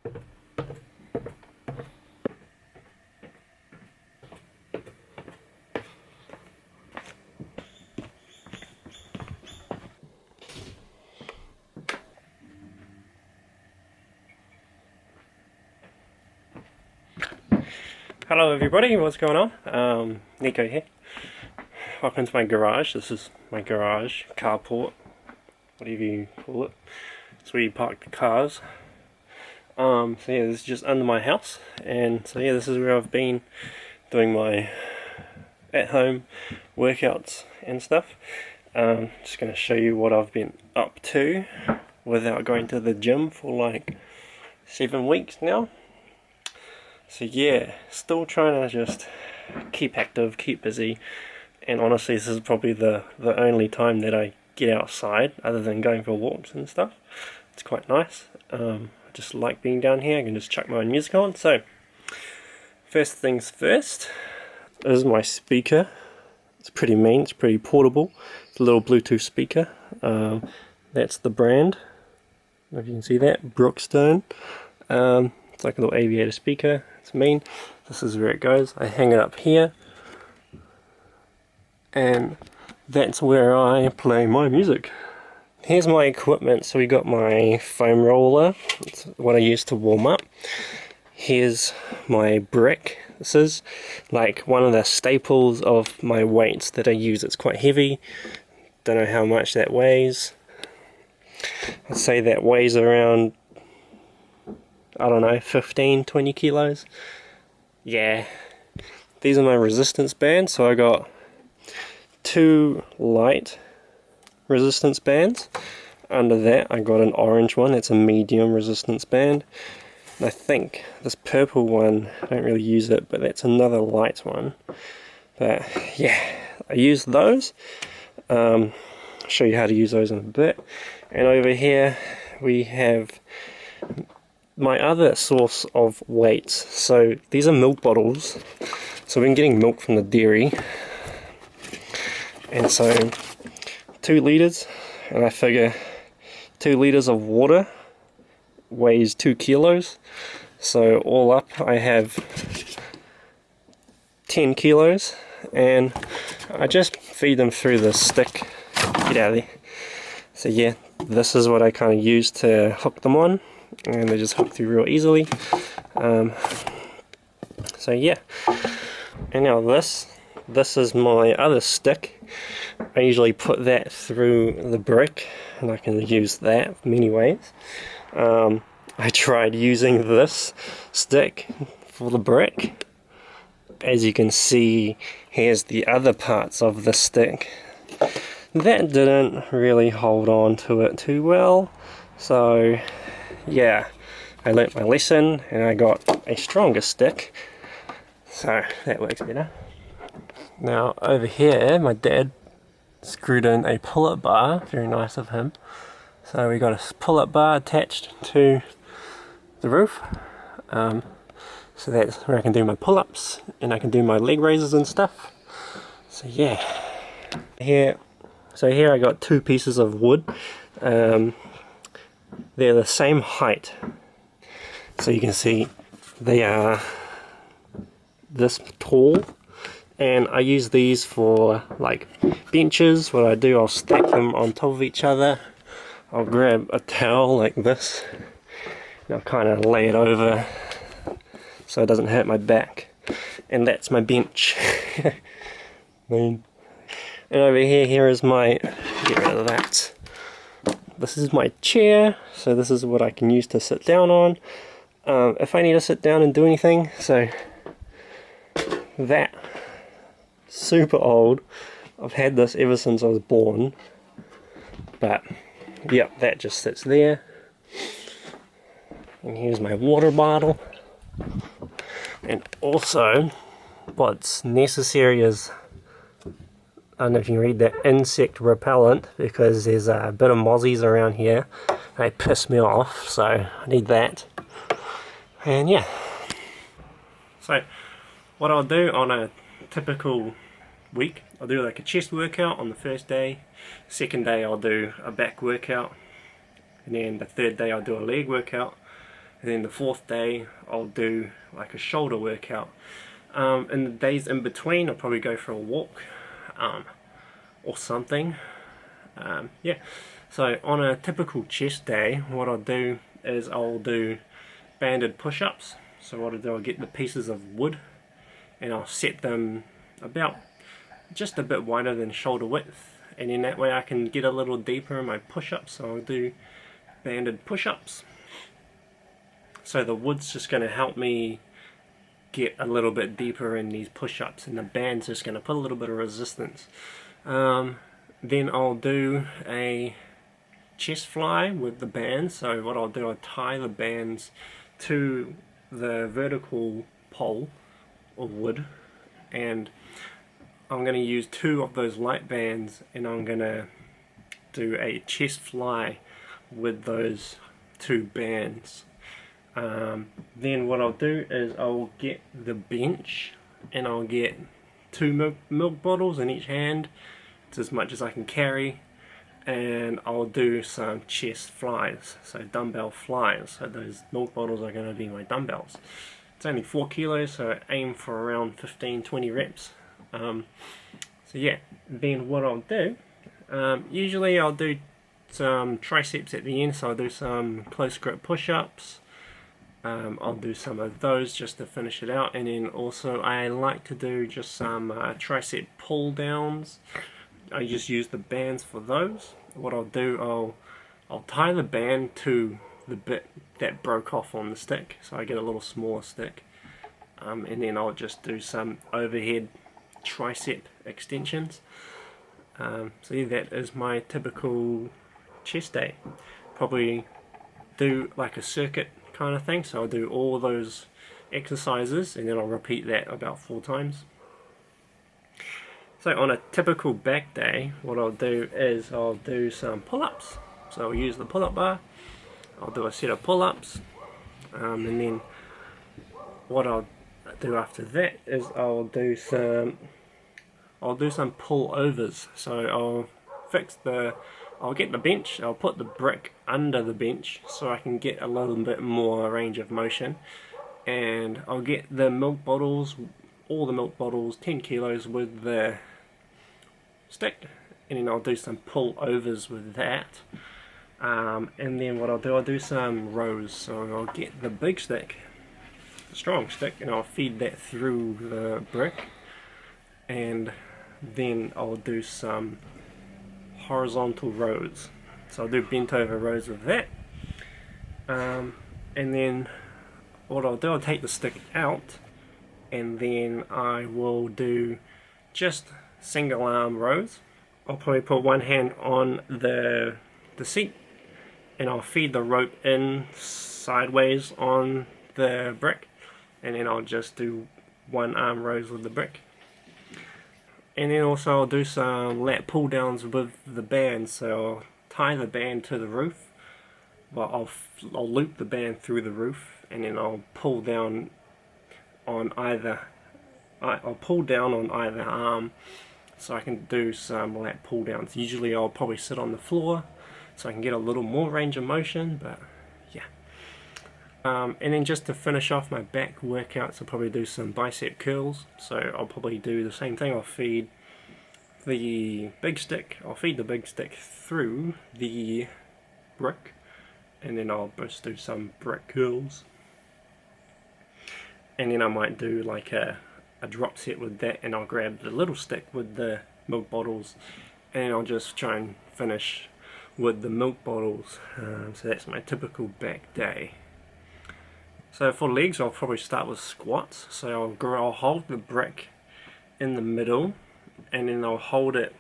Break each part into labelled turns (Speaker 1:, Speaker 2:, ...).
Speaker 1: Hello everybody, what's going on? Nico here. Welcome to my garage. This is my garage, carport, whatever you call it. It's where you park the cars. So yeah, this is just under my house, and so yeah, this is where I've been doing my at-home workouts and stuff. Just going to show you what I've been up to without going to the gym for like 7 weeks now. So yeah, still trying to just keep active, keep busy, and honestly this is probably the only time that I get outside other than going for walks and stuff. It's quite nice. I just like being down here. I can just chuck my own music on. So first things first, this is my speaker. It's pretty mean, it's pretty portable. It's a little Bluetooth speaker. That's the brand, I don't know if you can see that, Brookstone. It's like a little aviator speaker. It's mean. This is where it goes. I hang it up here, and that's where I play my music. Here's my equipment. So we got my foam roller. It's what I use to warm up. Here's my brick. This is like one of the staples of my weights that I use. It's quite heavy. Don't know how much that weighs. I'd say that weighs around, I don't know, 15-20 kilos. Yeah. These are my resistance bands. So I got 2 light resistance bands. Under that I got an orange one. It's a medium resistance band. And I think this purple one, I don't really use it, but that's another light one. But yeah, I use those. I'll show you how to use those in a bit. And over here we have my other source of weights. So these are milk bottles. So I've been getting milk from the dairy, and so 2 litres, and I figure 2 litres of water weighs 2 kilos. So all up I have 10 kilos, and I just feed them through the stick. Get out of there. So yeah, this is what I kind of use to hook them on, and they just hook through real easily. So yeah, and now this is my other stick. I usually put that through the brick, and I can use that many ways. I tried using this stick for the brick. As you can see, here's the other parts of the stick. That didn't really hold on to it too well, so yeah, I learnt my lesson and I got a stronger stick, so that works better. Now over here, my dad screwed in a pull-up bar, very nice of him. So we got a pull-up bar attached to the roof, so that's where I can do my pull-ups and I can do my leg raises and stuff. So yeah, here I got 2 pieces of wood. They're the same height, so you can see they are this tall, and I use these for like benches. What I do, I'll stack them on top of each other. I'll grab a towel like this and I'll kind of lay it over so it doesn't hurt my back, and that's my bench. And over here is my, get rid of that, this is my chair. So this is what I can use to sit down on if I need to sit down and do anything. So that, super old, I've had this ever since I was born, but yep, that just sits there. And here's my water bottle, and also what's necessary is, I don't know if you can read that, insect repellent, because there's a bit of mozzies around here. They piss me off, so I need that. And yeah. So what I'll do on a typical week, I'll do like a chest workout on the first day. Second day I'll do a back workout. And then the third day I'll do a leg workout. And then the fourth day I'll do like a shoulder workout. In the days in between I'll probably go for a walk or something. Yeah, so on a typical chest day, what I'll do is I'll do banded push-ups. So what I'll do, I'll get the pieces of wood and I'll set them about just a bit wider than shoulder width, and then that way I can get a little deeper in my push-ups. So I'll do banded push-ups. So the wood's just going to help me get a little bit deeper in these push-ups, and the band's just going to put a little bit of resistance. Then I'll do a chest fly with the bands. So what I'll do, I'll tie the bands to the vertical pole of wood, and I'm going to use 2 of those light bands, and I'm going to do a chest fly with those 2 bands. Then what I'll do is I'll get the bench, and I'll get 2 milk bottles in each hand. It's as much as I can carry, and I'll do some chest flies, so dumbbell flies. So those milk bottles are going to be my dumbbells. It's only 4 kilos, so I aim for around 15-20 reps. So yeah, then what I'll do, usually I'll do some triceps at the end, so I'll do some close grip push-ups. I'll do some of those just to finish it out, and then also I like to do just some tricep pull downs. I just use the bands for those. What I'll do, I'll tie the band to the bit that broke off on the stick, so I get a little smaller stick, and then I'll just do some overhead tricep extensions. So yeah, that is my typical chest day. Probably do like a circuit kind of thing, so I'll do all those exercises and then I'll repeat that about 4 times. So on a typical back day, what I'll do is I'll do some pull-ups. So I'll use the pull-up bar, I'll do a set of pull-ups, and then what I'll do after that is I'll do some pull-overs. So I'll get the bench, I'll put the brick under the bench so I can get a little bit more range of motion, and I'll get the milk bottles, all the milk bottles, 10 kilos with the stick, and then I'll do some pull-overs with that. And then what I'll do some rows. So I'll get the big stick, the strong stick, and I'll feed that through the brick, and then I'll do some horizontal rows. So I'll do bent over rows with that, and then what I'll do, I'll take the stick out, and then I will do just single arm rows. I'll probably put one hand on the seat, and I'll feed the rope in sideways on the brick, and then I'll just do one arm rows with the brick. And then also I'll do some lat pull downs with the band. So I'll tie the band to the roof, well, I'll loop the band through the roof, and then I'll pull down on either arm, so I can do some lat pull downs. Usually I'll probably sit on the floor so I can get a little more range of motion, but yeah. And then just to finish off my back workouts, I'll probably do some bicep curls. So I'll probably do the same thing. I'll feed the big stick through the brick, and then I'll just do some brick curls. And then I might do like a drop set with that, and I'll grab the little stick with the milk bottles, and I'll just try and finish with the milk bottles. So that's my typical back day. So for legs, I'll probably start with squats. So I'll hold the brick in the middle, and then I'll hold it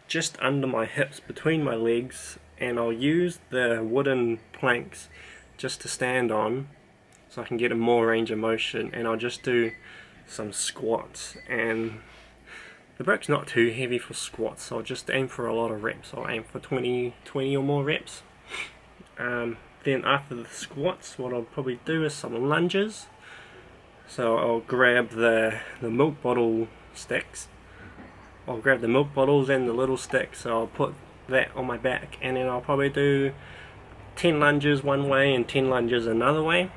Speaker 1: just under my hips between my legs, and I'll use the wooden planks just to stand on so I can get a more range of motion, and I'll just do some squats. And the brick's not too heavy for squats, so I'll just aim for a lot of reps. I'll aim for 20 or more reps. Then after the squats, what I'll probably do is some lunges. So I'll grab the milk bottle sticks. I'll grab the milk bottles and the little stick, so I'll put that on my back, and then I'll probably do 10 lunges one way and 10 lunges another way.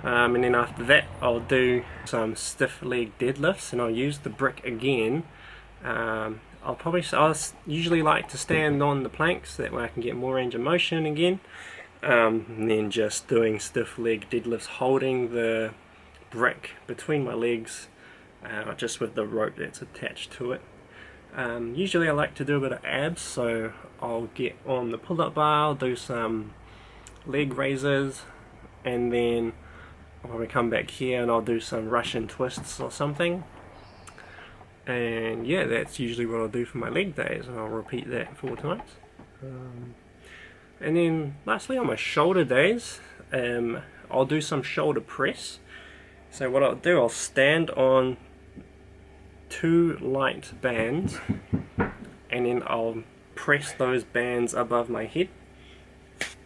Speaker 1: And then after that I'll do some stiff leg deadlifts, and I'll use the brick again. I'll usually like to stand on the planks, that way I can get more range of motion again. And then just doing stiff leg deadlifts holding the brick between my legs, just with the rope that's attached to it. Usually I like to do a bit of abs, so I'll get on the pull-up bar, I'll do some leg raises, and then I'll probably come back here and I'll do some Russian twists or something. And yeah, that's usually what I'll do for my leg days, and I'll repeat that 4 times. And then lastly, on my shoulder days, I'll do some shoulder press. So what I'll do, I'll stand on 2 light bands, and then I'll press those bands above my head.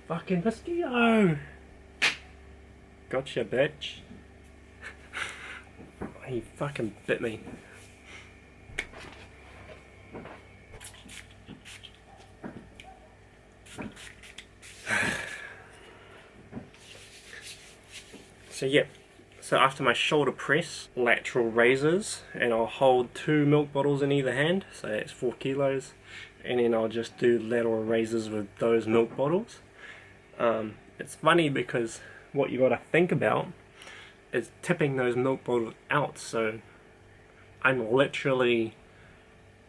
Speaker 1: Fucking mosquito! Gotcha, bitch. He fucking bit me. So yeah, so after my shoulder press, lateral raises, and I'll hold 2 milk bottles in either hand, so that's 4 kilos, and then I'll just do lateral raises with those milk bottles. It's funny because what you got to think about is tipping those milk bottles out, so I'm literally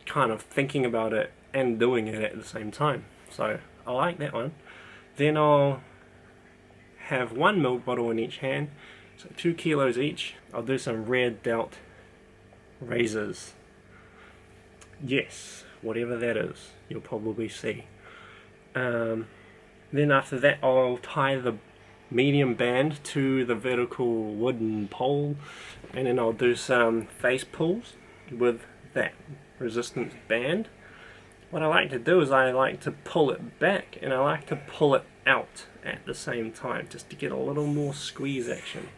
Speaker 1: kind of thinking about it and doing it at the same time, so I like that one. Then I'll have 1 milk bottle in each hand, so 2 kilos each. I'll do some rear delt raises. Yes, whatever that is, you'll probably see. Then after that I'll tie the medium band to the vertical wooden pole, and then I'll do some face pulls with that resistance band. What I like to do is I like to pull it back, and I like to pull it out at the same time, just to get a little more squeeze action.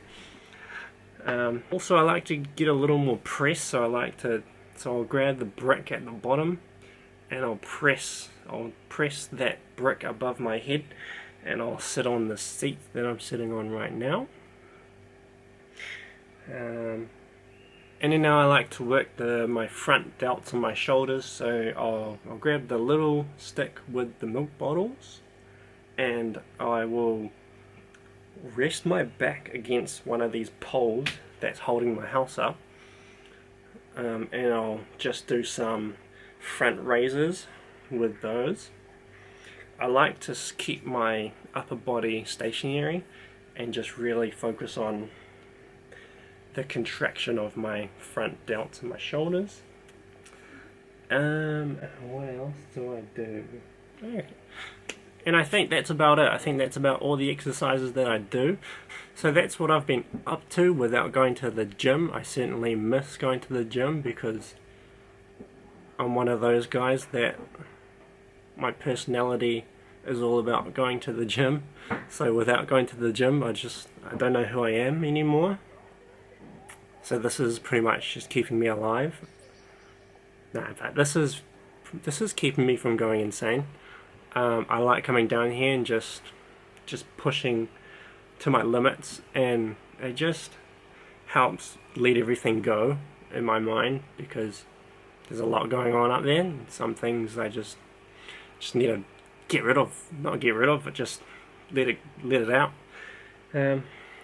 Speaker 1: Also I like to get a little more press, so I'll grab the brick at the bottom, and I'll press that brick above my head, and I'll sit on the seat that I'm sitting on right now. And then now I like to work my front delts on my shoulders, so I'll grab the little stick with the milk bottles, and I will rest my back against one of these poles that's holding my house up, and I'll just do some front raises with those. I like to keep my upper body stationary and just really focus on the contraction of my front delts and my shoulders. What else do I do? And I think that's about it. I think that's about all the exercises that I do. So that's what I've been up to without going to the gym. I certainly miss going to the gym because I'm one of those guys that my personality is all about going to the gym. So without going to the gym, I don't know who I am anymore. So this is pretty much just keeping me alive. No, in fact, this is keeping me from going insane. I like coming down here and just pushing to my limits, and it just helps let everything go in my mind, because there's a lot going on up there, and some things I just need to get rid of. Not get rid of, but just let it out.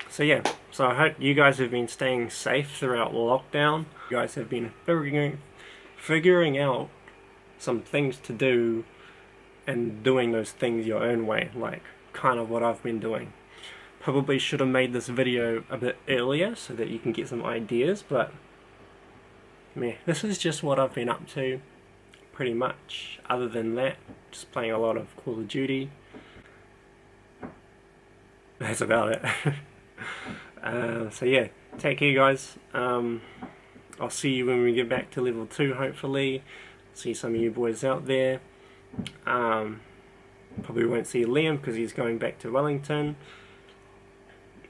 Speaker 1: So yeah, so I hope you guys have been staying safe throughout lockdown. You guys have been figuring out some things to do and doing those things your own way, like kind of what I've been doing. Probably should have made this video a bit earlier so that you can get some ideas, but yeah, this is just what I've been up to pretty much. Other than that, just playing a lot of Call of Duty. That's about it. So yeah, take care guys. I'll see you when we get back to level 2 hopefully. See some of you boys out there. Probably won't see Liam because he's going back to Wellington.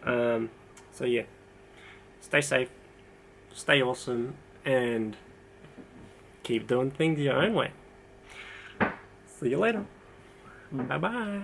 Speaker 1: So yeah, stay safe, stay awesome, and keep doing things your own way. See you later. Bye bye.